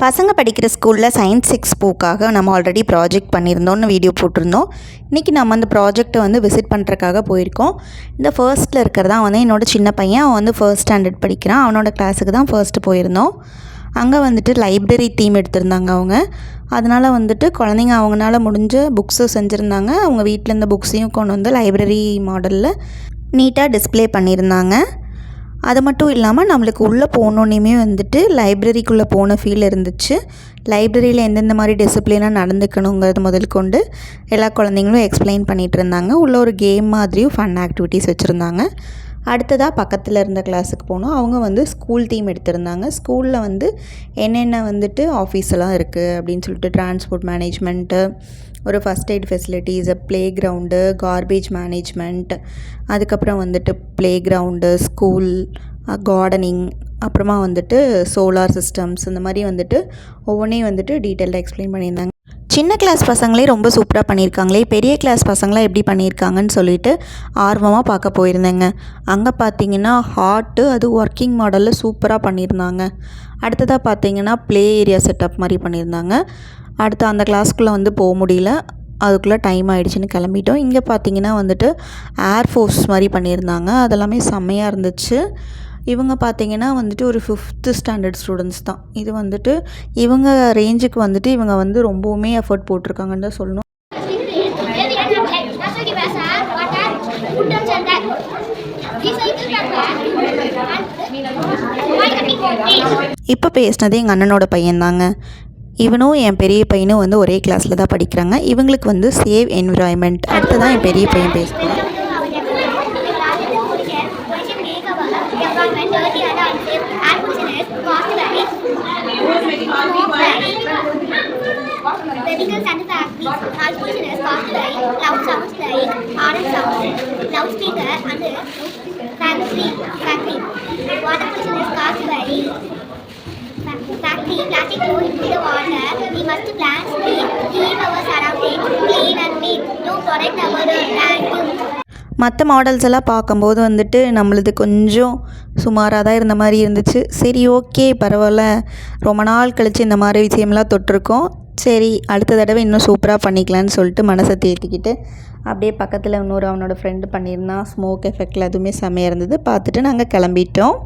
பசங்க படிக்கிற ஸ்கூலில் சயின்ஸ் எக்ஸ்போக்காக நம்ம ஆல்ரெடி ப்ராஜெக்ட் பண்ணியிருந்தோம்னு வீடியோ போட்டிருந்தோம். இன்றைக்கி நம்ம அந்த ப்ராஜெக்டை வந்து விசிட் பண்ணுறதுக்காக போயிருக்கோம். இந்த ஃபர்ஸ்ட்டில் இருக்கிறதான் வந்து என்னோடய சின்ன பையன், அவன் வந்து ஃபர்ஸ்ட் ஸ்டாண்டர்ட் படிக்கிறான். அவனோட கிளாஸுக்கு தான் ஃபர்ஸ்ட்டு போயிருந்தோம். அங்கே வந்துட்டு லைப்ரரி தீம் எடுத்திருந்தாங்க அவங்க. அதனால் வந்துட்டு குழந்தைங்க அவங்களால முடிஞ்ச புக்ஸு செஞ்சுருந்தாங்க. அவங்க வீட்டில் இருந்த புக்ஸையும் கொண்டு வந்து லைப்ரரி மாடலில் நீட்டாக டிஸ்ப்ளே பண்ணியிருந்தாங்க. அது மட்டும் இல்லாமல் நம்மளுக்கு உள்ளே போனோன்னே வந்துட்டு லைப்ரரிக்குள்ளே போன ஃபீல் இருந்துச்சு. லைப்ரரியில் எந்தெந்த மாதிரி டிசிப்ளினாக நடந்துக்கணுங்கிறது முதல் கொண்டு எல்லா குழந்தைங்களும் எக்ஸ்பிளைன் பண்ணிகிட்டு இருந்தாங்க. உள்ள ஒரு கேம் மாதிரியும் ஃபன் ஆக்டிவிட்டீஸ் வச்சுருந்தாங்க. அடுத்ததாக பக்கத்தில் இருந்த கிளாஸுக்கு போனோம். அவங்க வந்து ஸ்கூல் தீம் எடுத்திருந்தாங்க. ஸ்கூலில் வந்து என்னென்ன வந்துட்டு ஆஃபீஸெல்லாம் இருக்குது அப்படின்னு சொல்லிட்டு டிரான்ஸ்போர்ட் மேனேஜ்மெண்ட்டு, ஒரு first aid facilities, play ground, garbage management, அதுக்கப்புறம் வந்துட்டு ப்ளே கிரவுண்டு, ஸ்கூல், கார்டனிங், அப்புறமா வந்துட்டு சோலார் சிஸ்டம்ஸ், இந்த மாதிரி வந்துட்டு ஒவ்வொன்றையும் வந்துட்டு டீட்டெயிலாக எக்ஸ்பிளைன் பண்ணியிருந்தாங்க. சின்ன கிளாஸ் பசங்களே ரொம்ப சூப்பராக பண்ணியிருக்காங்களே, பெரிய கிளாஸ் பசங்களாம் எப்படி பண்ணியிருக்காங்கன்னு சொல்லிட்டு ஆர்வமாக பார்க்க போயிருந்தேங்க. அங்கே பார்த்தீங்கன்னா ஹார்ட்டு, அது ஒர்க்கிங் மாடலில் சூப்பராக பண்ணியிருந்தாங்க. அடுத்ததாக பார்த்தீங்கன்னா ப்ளே ஏரியா செட்டப் மாதிரி பண்ணியிருந்தாங்க. அடுத்து அந்த கிளாஸ்க்குள்ளே வந்து போக முடியல, அதுக்குள்ளே டைம் ஆகிடுச்சின்னு கிளம்பிட்டோம். இங்கே பார்த்தீங்கன்னா வந்துட்டு ஏர்ஃபோர்ஸ் மாதிரி பண்ணியிருந்தாங்க. அதெல்லாமே செம்மையாக இருந்துச்சு. இவங்க பார்த்திங்கன்னா வந்துட்டு ஒரு 5th ஸ்டாண்டர்ட் ஸ்டூடெண்ட்ஸ் தான். இது வந்துட்டு இவங்க ரேஞ்சுக்கு வந்துட்டு இவங்க வந்து ரொம்பவுமே எஃபர்ட் போட்டிருக்காங்கன்னு தான் சொல்லணும். இப்போ பேசினது எங்கள் அண்ணனோட பையன்தாங்க. இவனும் என் பெரிய பையனும் வந்து ஒரே கிளாஸில் தான் படிக்கிறாங்க. இவங்களுக்கு வந்து சேவ் என்விரான்மெண்ட் அடுத்து தான் என் பெரிய பையன் பேசுகிறான். Vehicles and factories, noise pollution is caused by loud sounds like horn sounds, loudspeaker and factory. Water pollution is caused by factory, plastic thrown into the water. We must plant trees, keep our surroundings clean and neat to protect our earth. மற்ற models எல்லாம் பார்க்கும்போது வந்துட்டு நம்மளது கொஞ்சம் சுமாராக தான் இருந்த மாதிரி இருந்துச்சு. சரி, ஓகே, பரவாயில்ல, ரொம்ப நாள் கழித்து இந்த மாதிரி விஷயம்லாம் தொட்டிருக்கோம். சரி, அடுத்த தடவை இன்னும் சூப்பராக பண்ணிக்கலான்னு சொல்லிட்டு மனசை தேர்த்திக்கிட்டு அப்படியே பக்கத்தில் இன்னொரு அவனோட ஃப்ரெண்டு பண்ணியிருந்தான். ஸ்மோக் எஃபெக்டில் அதுவுமே செம்மையாக இருந்தது. பார்த்துட்டு நாங்கள் கிளம்பிட்டோம்.